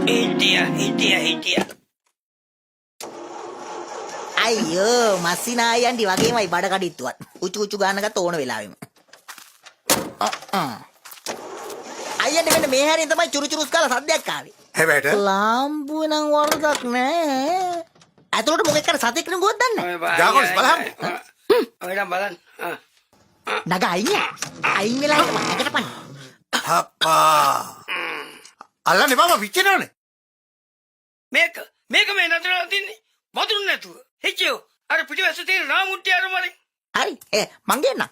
හිටියා. අයියෝ මස්සිනායන්ටි වගේමයි බඩ කඩਿੱතුවත්. උචු ගන්නකට ඕන වෙලාවෙම. අයියන්ට මෙන්න මේ හැරෙන් තමයි චුරුචුරුස් කාලා සද්දයක් ආවේ. හැබැයිට ලාම්පුව නම් වරදක් නෑ. ඇතුළට මොකෙක් කර සතෙක් නුගුවක් දන්නේ. ජාගොස් බලන්න. ඔයලා බලන්න. නග අයින් වෙලා හිටපන් නැගට පන්න. අප්පා. අල්ලන්නේ බබා පිච්චෙනවනේ. මේක මේ නතරලා තින්නේ. වතුරු නැතුව. හිටියෝ. අර පිටිවැස්ස තියෙන රාමුට්ටි අර මරේ. හරි මං ගේන්නම්.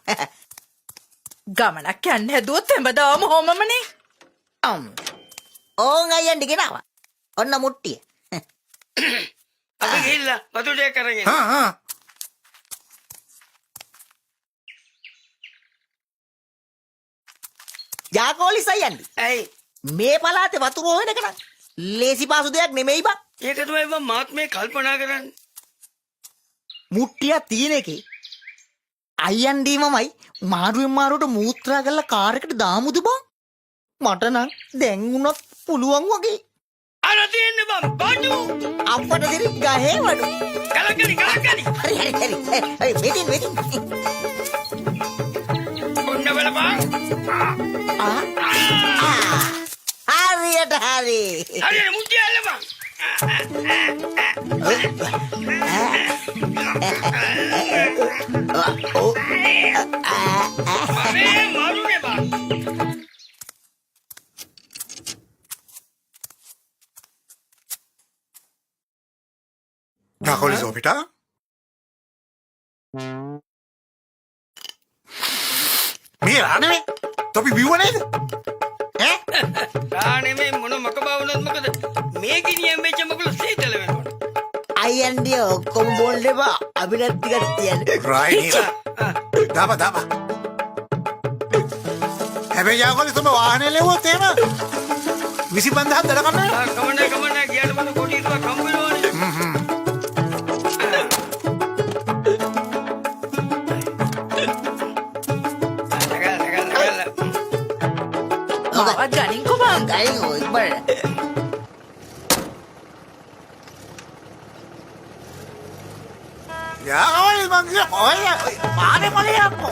ගමනක් යන්න හැදුවොත් හැමදාම හොමමනේ. ඕන් අයියන්ටි ගෙනාවා. ඔන්න මුට්ටිය. අපි ගිහිල්ලා වතුරු ටික අරගෙන. යාකෝලිස් අයියන්ටි. ඇයි? මේ පළාතේ වතුර හොයන එක නම් ලේසි පාසු දෙයක් නෙමෙයි බං. ඒක තමයි මම මාත් මේ කල්පනා කරන්නේ. මුට්ටිය තියෙන එකේ අයියන්ඩි මමයි මාරුවෙන් මාරුවට මූත්‍රා කරලා කාර් එකට දාමුද බං? මට නම් දැන් උනත් පුළුවන් වගේ. අර තියෙන්න බං බඩු. අප්පට දිරි ගහේ වඩු. කලකලි. හරි වෙදින්. ඔන්න බලපන්. හරියට හරි. හරියට මුට්ටිය අල්ලපන්. මේ මාරුනේ බං. ජාගොස් ඔපිටා. මේ රානේ තොපි බිව්ව නේද? රානේ මොන මකබා වුණත් මොකද මේ ගිනියෙන් වෙච්ච මොකල සීතල වෙනවනේ. අයියන්ඩි ඔක්කොම බෝල් දෙපා අපිට ටිකක් තියන්න. රයිට්. දාපා. හැබැයි ජාගොස් ඔබ වාහනේ ලෙව්වොත් එහෙම 25000ක් දඩ ගන්න. කමන්නේ ගියාට මම කොටි ඉතුවක් හම්බ වෙනවනේ. මාවත් ගනින්කෝ බං. ගයින් ඔය බර. ජාගොස් මං කිය ඔය පානේ මොලයක්.